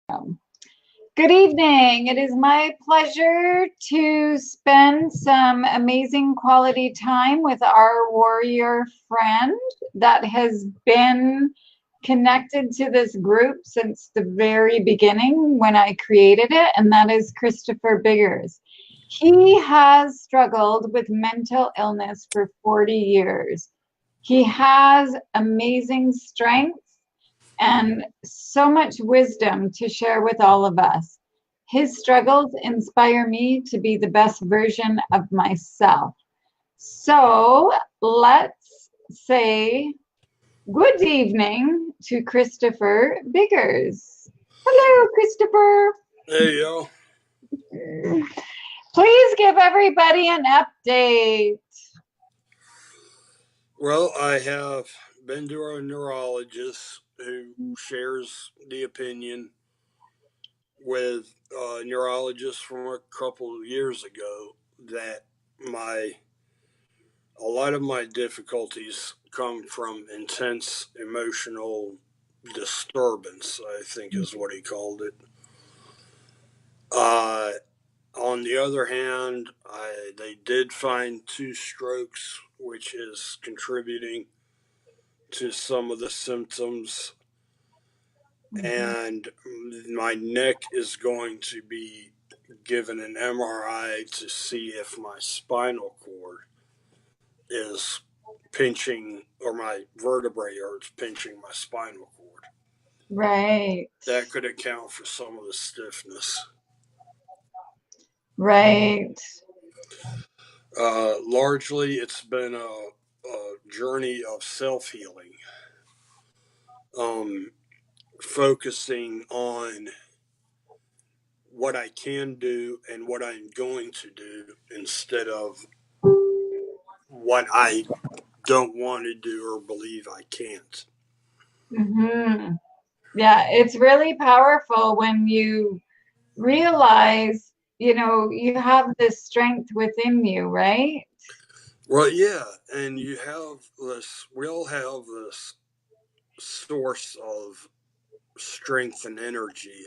Good evening. It is my pleasure to spend some amazing quality time with our warrior friend that has been connected to this group since the very beginning when I created it, and that is Christopher Biggers. He has struggled with mental illness for 40 years. He has amazing strength and so much wisdom to share with all of us. His struggles inspire me to be the best version of myself. So let's say good evening to Christopher Biggers. Hello, Christopher. Hey, yo. Please give everybody an update. Well, I have been to a neurologist who shares the opinion with a neurologist from a couple of years ago that my a lot of my difficulties come from intense emotional disturbance, I think is what he called it. Uh, on the other hand, they did find two strokes, which is contributing to some of the symptoms, and my neck is going to be given an MRI to see if my spinal cord is pinching or my vertebrae are pinching my spinal cord. Right, That could account for some of the stiffness. right. Largely, it's been a journey of self healing, um, focusing on what I can do and what I'm going to do instead of what I don't want to do or believe I can't. Hmm. Yeah, it's really powerful when you realize, you have this strength within you, right? Well, yeah, and you have this, we all have this source of strength and energy.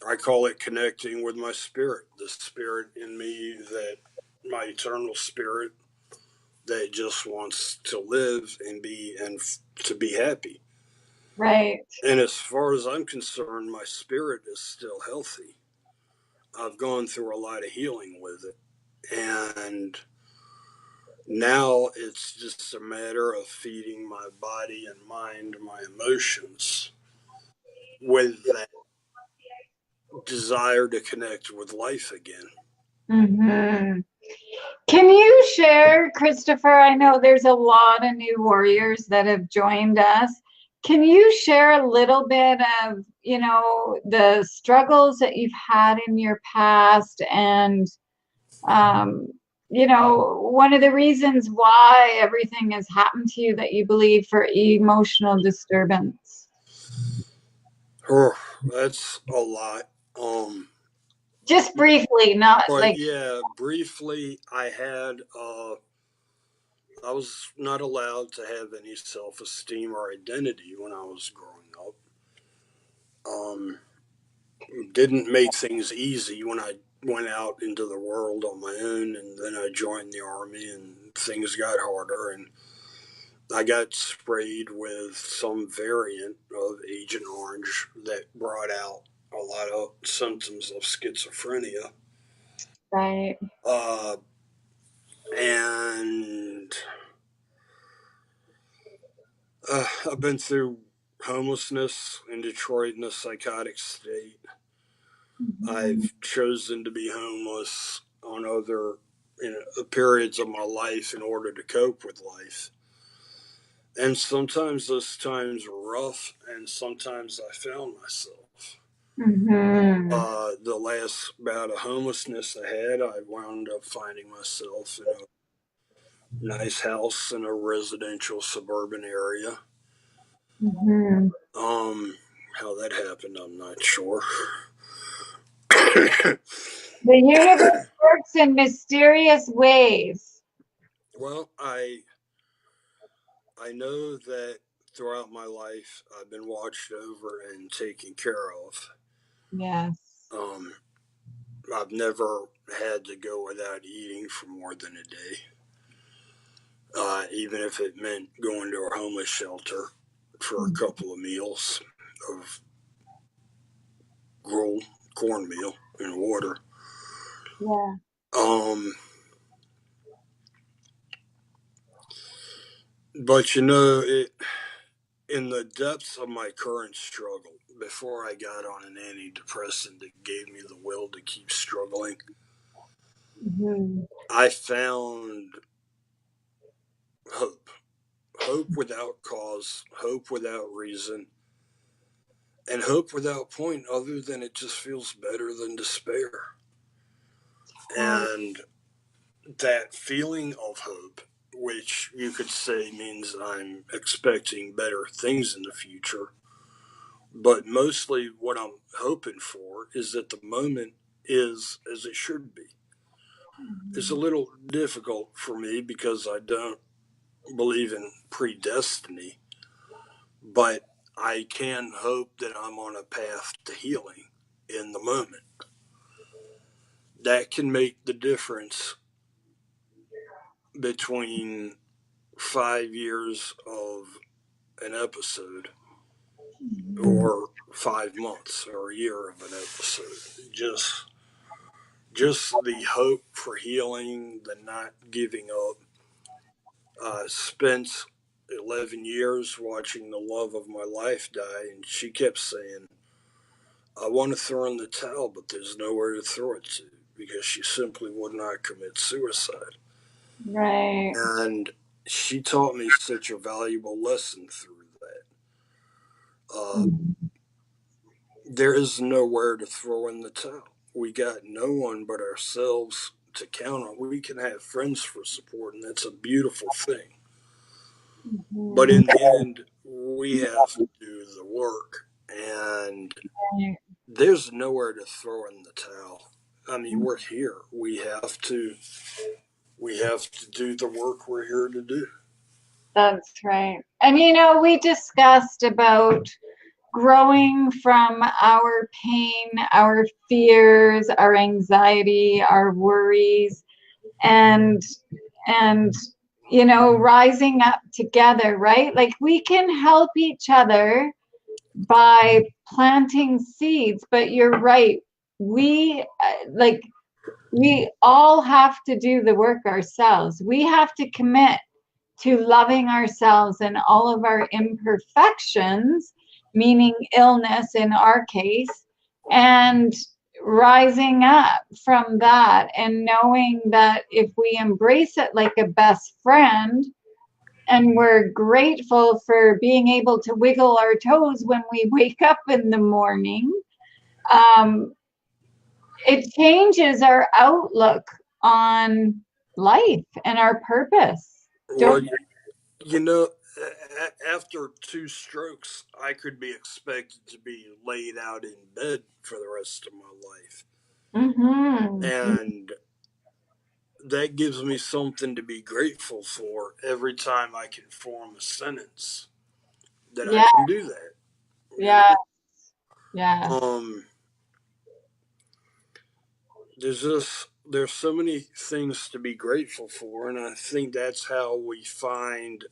I call it connecting with my spirit, the spirit in me, that my eternal spirit that just wants to live and to be happy. Right. And as far as I'm concerned, my spirit is still healthy. I've gone through a lot of healing with it. And now it's just a matter of feeding my body and mind, my emotions, with that desire to connect with life again. Hmm. Can you share, Christopher? I know there's a lot of new warriors that have joined us. Can you share a little bit of, the struggles that you've had in your past and, um, one of the reasons why everything has happened to you that you believe for emotional disturbance? That's a lot. Just briefly, not But like, yeah, briefly, I was not allowed to have any self esteem or identity when I was growing up. Um, didn't make things easy when I went out into the world on my own, and then I joined the army, and things got harder, and I got sprayed with some variant of Agent Orange that brought out a lot of symptoms of schizophrenia. right. Uh, and I've been through homelessness in Detroit in a psychotic state. Mhm. I've chosen to be homeless on other periods of my life in order to cope with life. And sometimes those times were rough, and sometimes I found myself. Mhm. The last bout of homelessness I had, I wound up finding myself in a nice house in a residential suburban area. Mhm. Um, how that happened, I'm not sure. The universe works in mysterious ways. Well, I know that throughout my life, I've been watched over and taken care of. Yes. Um, I've never had to go without eating for more than a day, even if it meant going to a homeless shelter for a couple of meals of gruel, cornmeal, and water. Yeah. Um, but in the depths of my current struggle, before I got on an antidepressant that gave me the will to keep struggling, Hmm. I found hope. Hope without cause, hope without reason, and hope without point other than it just feels better than despair. And that feeling of hope, which you could say means I'm expecting better things in the future, but mostly what I'm hoping for is that the moment is as it should be. It's a little difficult for me because I don't believe in predestiny, but I can hope that I'm on a path to healing in the moment. That can make the difference between 5 years of an episode or 5 months or a year of an episode. Just the hope for healing, the not giving up. Spent 11 years watching the love of my life die, and she kept saying, I want to throw in the towel, but there's nowhere to throw it to because she simply would not commit suicide. Right. And she taught me such a valuable lesson through that. There is nowhere to throw in the towel. We got no one but ourselves to count on. We can have friends for support, and that's a beautiful thing. But Mhm. in the end, we have to do the work, and there's nowhere to throw in the towel. I mean, we're here. We have to do the work we're here to do. That's right. And we discussed about growing from our pain, our fears, our anxiety, our worries, and and rising up together, right? Like we can help each other by planting seeds, but you're right. We like we all have to do the work ourselves. We have to commit to loving ourselves and all of our imperfections, meaning illness in our case, and rising up from that and knowing that if we embrace it like a best friend and we're grateful for being able to wiggle our toes when we wake up in the morning, um, it changes our outlook on life and our purpose. Well, Don't you know, after 2 strokes, I could be expected to be laid out in bed for the rest of my life. Mm-hmm. And that gives me something to be grateful for every time I can form a sentence that I Yeah, can do that, you yeah, know? yeah. Um, there's so many things to be grateful for, and I think that's how we find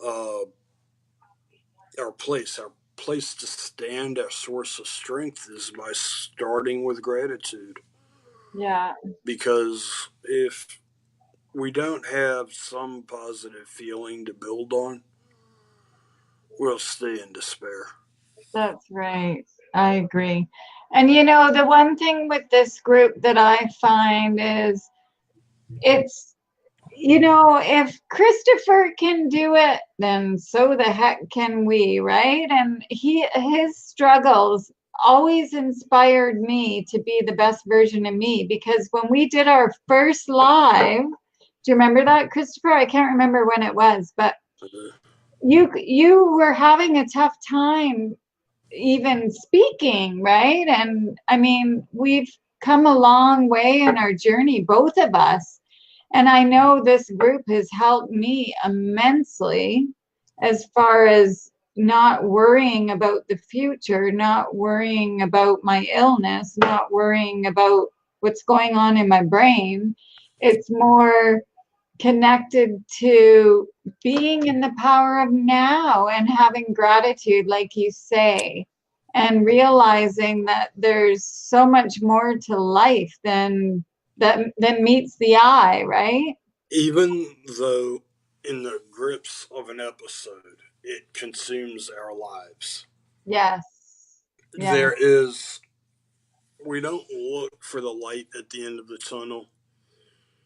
uh, our place to stand, our source of strength is by starting with gratitude. Yeah, Because if we don't have some positive feeling to build on, we'll stay in despair. that's right. I agree. And the one thing with this group that I find is it's, if Christopher can do it, then so the heck can we, right? And his struggles always inspired me to be the best version of me because when we did our first live, do you remember that, Christopher? I can't remember when it was, but Uh, you were having a tough time even speaking, right? And I mean, we've come a long way in our journey, both of us. And I know this group has helped me immensely. as far as not worrying about the future, not worrying about my illness, not worrying about what's going on in my brain. It's more connected to being in the power of now and having gratitude, like you say, and realizing that there's so much more to life than meets the eye, right? Even though in the grips of an episode, it consumes our lives. Yes. Yeah. There is, we don't look for the light at the end of the tunnel.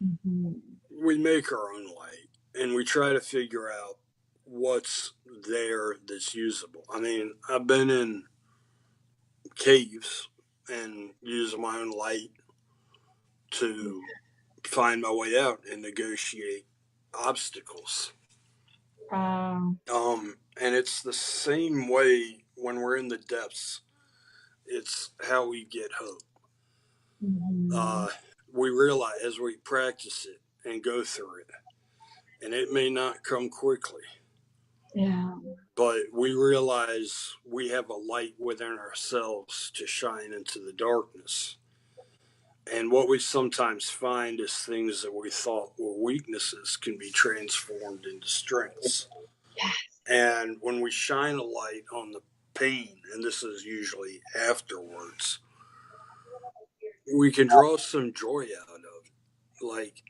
Mhm. We make our own light and we try to figure out what's there that's usable. I mean, I've been in caves and used my own light to find my way out and negotiate obstacles. And it's the same way when we're in the depths. It's how we get hope. Mhm. Uh, we realize as we practice it and go through it, and it may not come quickly, Yeah. but we realize we have a light within ourselves to shine into the darkness. And what we sometimes find is things that we thought were weaknesses can be transformed into strengths. And when we shine a light on the pain, and this is usually afterwards, we can draw some joy out of. Like,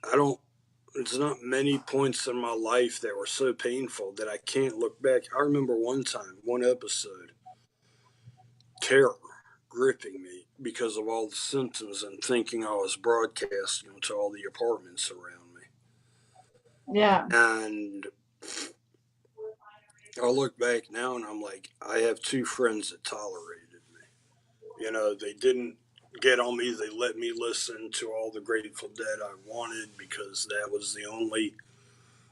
I don't, there's not many points in my life that were so painful that I can't look back. I remember one time, one episode, terror gripping me because of all the symptoms and thinking I was broadcasting to all the apartments around me. Yeah. And I look back now and I'm like, I have two friends that tolerated me. You know, they didn't get on me. They let me listen to all the Grateful Dead I wanted because that was the only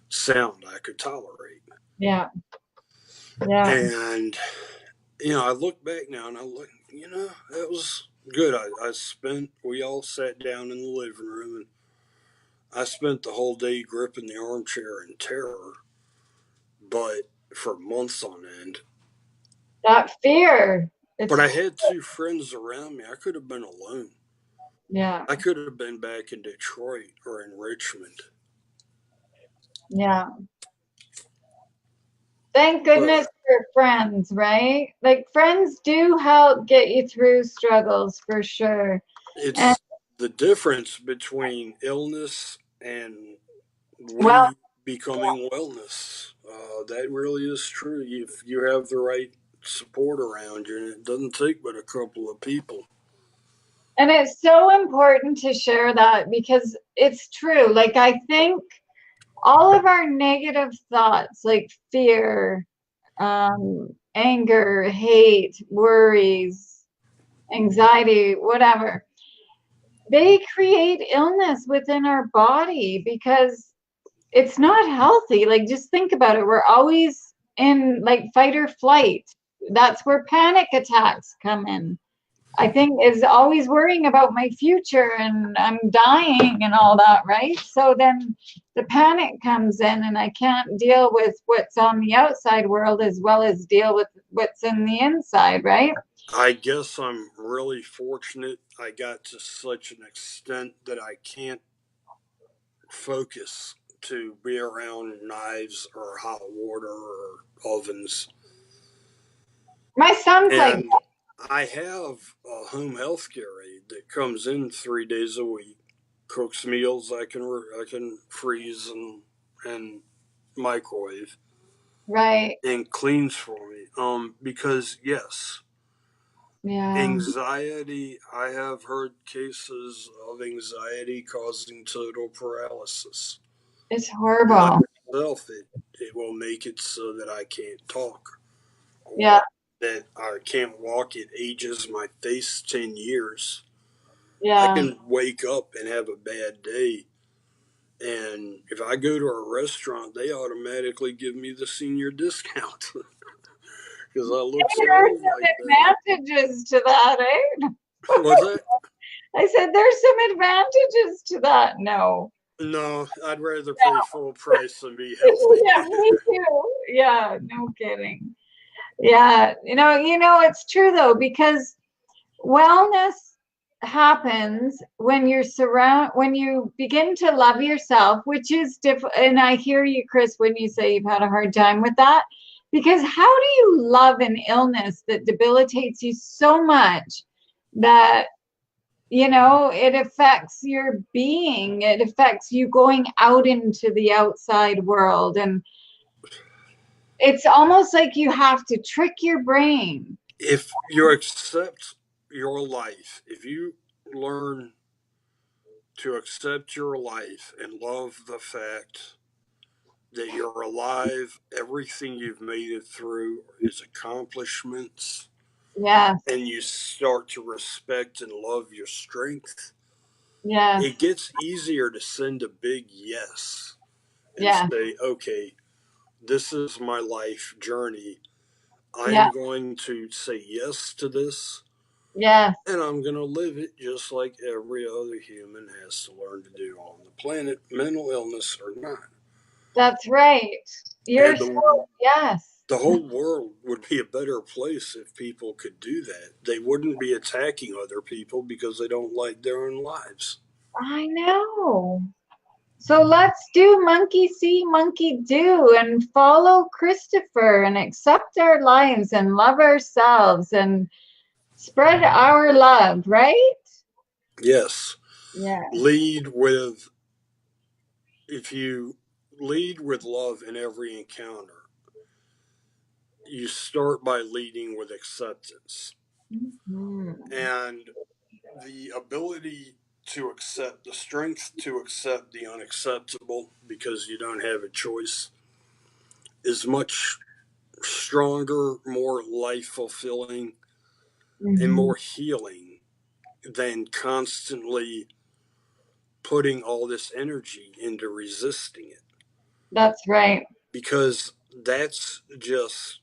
sound I could tolerate. Yeah. Yeah. And, you know, I look back now and I look, you know, that was good. We all sat down in the living room and I spent the whole day gripping the armchair in terror, but for months on end. That fear. It's But I had two friends around me. I could have been alone. yeah. I could have been back in Detroit or in Richmond. Yeah. Thank But goodness for friends, right? Like friends do help get you through struggles for sure. And it's the difference between illness and well, we becoming wellness. That really is true. If you have the right support around you, and it doesn't take but a couple of people. and it's so important to share that because it's true. Like I think all of our negative thoughts, like fear, anger, hate, worries, anxiety, whatever, they create illness within our body because it's not healthy. Like, just think about it. We're always in like fight or flight. That's where panic attacks come in. I think is always worrying about my future and I'm dying and all that, right? So then the panic comes in and I can't deal with what's on the outside world as well as deal with what's in the inside, right? I guess I'm really fortunate. I got to such an extent that I can't focus to be around knives or hot water or ovens. My son's like, And I have a home health care aide that comes in 3 days a week, cooks meals I can freeze and microwave, right. and cleans for me. Because yes, Yeah, anxiety. I have heard cases of anxiety causing total paralysis. it's I horrible. myself, it will make it so that I can't talk Yeah, or that I can't walk. It ages my face 10 years. I yeah. can wake up and have a bad day. And if I go to a restaurant, they automatically give me the senior discount because I look so There are old like that. some advantages to that, eh? What's that? I said there's some advantages to that. No. No, I'd rather pay full price than be healthy. Yeah, me too. Yeah, no kidding. Yeah, it's true though, because wellness happens when when you begin to love yourself, which is different. And I hear you, Chris, when you say you've had a hard time with that, because how do you love an illness that debilitates you so much that it affects your being, it affects you going out into the outside world, and it's almost like you have to trick your brain. If you accept your life, if you learn to accept your life and love the fact that you're alive, everything you've made it through is accomplishments, Yes, and you start to respect and love your strength, yes, it gets easier to send a big yes and yes, say, okay, this is my life journey. yeah, I'm going to say yes to this, yes. and I'm going to live it just like every other human has to learn to do on the planet, mental illness or not. That's right. You're And so, the, yes. the whole world would be a better place if people could do that. They wouldn't be attacking other people because they don't like their own lives. I know. So let's do monkey see, monkey do, and follow Christopher and accept our lives and love ourselves and spread our love, right? Yes, Yeah. lead with, if you lead with love in every encounter, you start by leading with acceptance. Mhm. And the ability to accept, the strength to accept the unacceptable because you don't have a choice, is much stronger, more life fulfilling, and Mhm. more healing than constantly putting all this energy into resisting it. That's right. Because that's just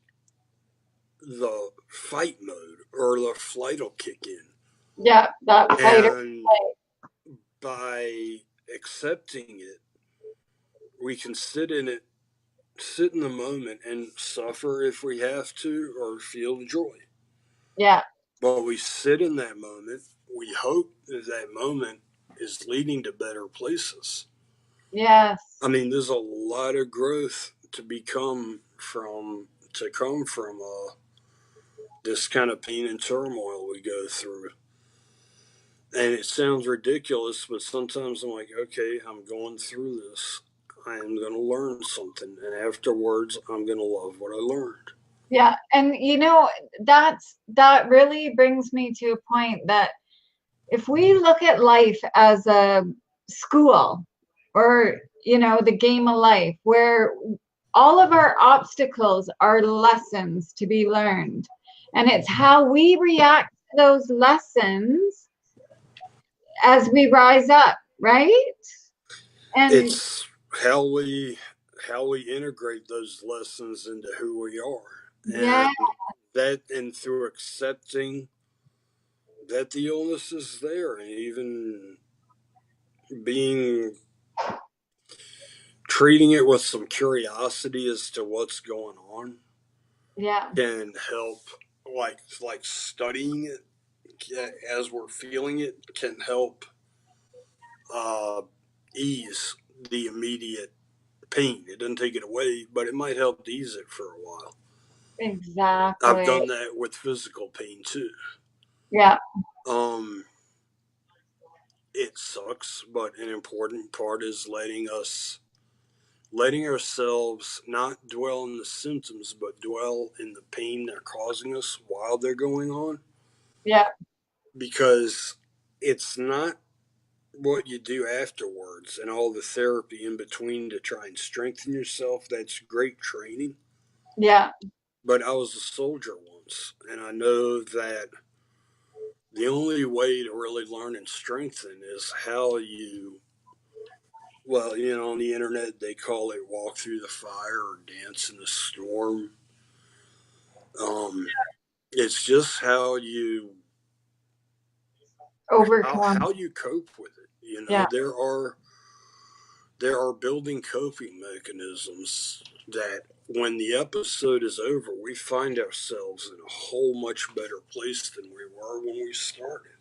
the fight mode, or the flight will kick in. Yeah, that fighter. And by accepting it, we can sit in the moment and suffer if we have to, or feel joy. Yeah. But we sit in that moment. We hope that that moment is leading to better places. I Yes. mean, there's a lot of growth to come from this kind of pain and turmoil we go through. And it sounds ridiculous, but sometimes I'm like, okay, I'm going through this. I am going to learn something, and afterwards, I'm going to love what I learned. Yeah. And that really brings me to a point that if we look at life as a school, or the game of life, where all of our obstacles are lessons to be learned, and it's how we react to those lessons as we rise up, right? And It's how we integrate those lessons into who we are, yeah, and through accepting that the illness is there, and even being treating it with some curiosity as to what's going on, yeah, can help. Like studying it as we're feeling it can help uh, ease the immediate pain. It doesn't take it away, but it might help to ease it for a while. I've exactly. done that with physical pain too. Yeah, Um, it sucks, but an important part is letting ourselves not dwell in the symptoms, but dwell in the pain they're causing us while they're going on. yeah, Because it's not what you do afterwards and all the therapy in between to try and strengthen yourself. That's great training. yeah, But I was a soldier once, and I know that the only way to really learn and strengthen is how you, well, on the internet they call it walk through the fire or dance in the storm. It's just overcome. how you cope with it. Yeah, There are there are building coping mechanisms that when the episode is over, we find ourselves in a whole much better place than we were when we started.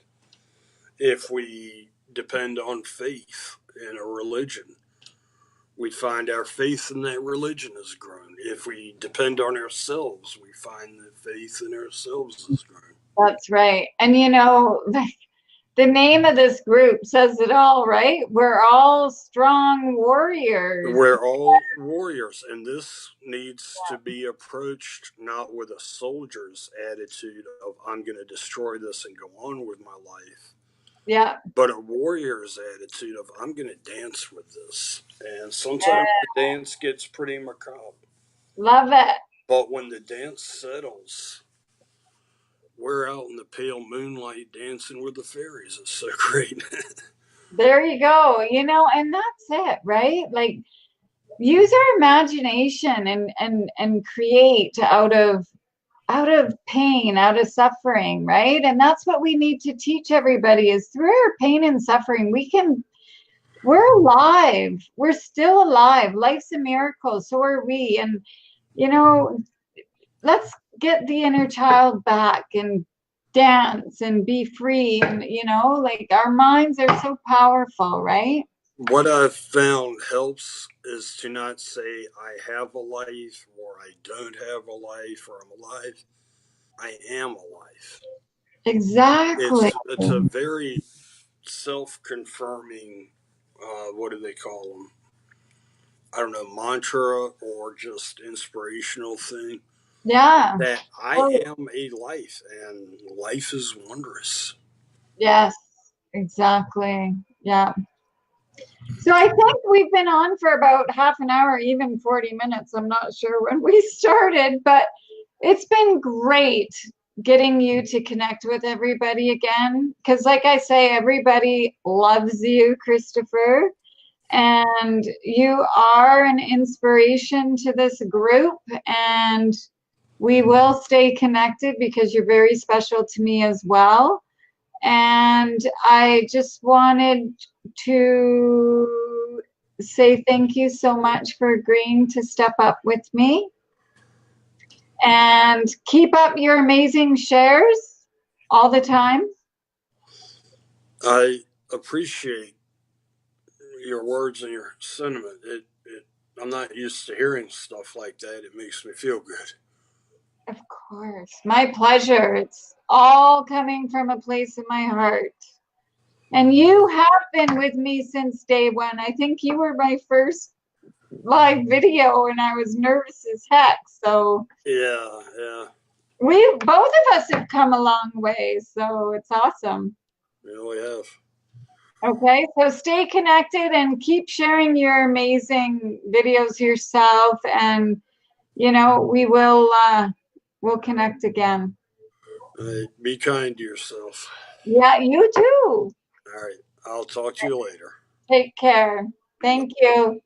If we depend on faith in a religion, we find our faith in that religion has grown. If we depend on ourselves, we find that faith in ourselves has grown. That's right. And the name of this group says it all, right? We're all strong warriors. We're all warriors, and this needs to be approached not with a soldier's attitude of, I'm going to destroy this and go on with my life, Yeah. but a warrior's attitude of, I'm going to dance with this. And sometimes the dance gets pretty macabre. Love it. But when the dance settles, we're out in the pale moonlight dancing with the fairies. It's so great. There you go. And that's it, right? Like use our imagination and create out of pain, out of suffering, right? And that's what we need to teach everybody is through our pain and suffering, we're alive. We're still alive. Life's a miracle. So are we. And, you know, let's get the inner child back and dance and be free. And, like our minds are so powerful, right? What I've found helps is to not say I have a life or I don't have a life or I'm alive. I am alive. Exactly. It's a very self confirming. What do they call them? I don't know, mantra or just inspirational thing Yeah. that I Oh, am a life and life is wondrous. yes, exactly. Yeah. So I think we've been on for about half an hour, even 40 minutes. I'm not sure when we started, but it's been great getting you to connect with everybody again. Because, like I say, everybody loves you, Christopher, and you are an inspiration to this group. And we will stay connected because you're very special to me as well. And I just wanted to say thank you so much for agreeing to step up with me and keep up your amazing shares all the time. I appreciate your words and your sentiment. I'm not used to hearing stuff like that. It makes me feel good. Of course. My pleasure. It's all coming from a place in my heart. And you have been with me since day one. I think you were my first live video and I was nervous as heck. So Yeah, yeah. we both of us have come a long way. So it's awesome. We really have. Okay, so stay connected and keep sharing your amazing videos yourself and we'll connect again. Be kind to yourself. Yeah, you too. All right. I'll talk to you later. Take care. Bye. Thank you.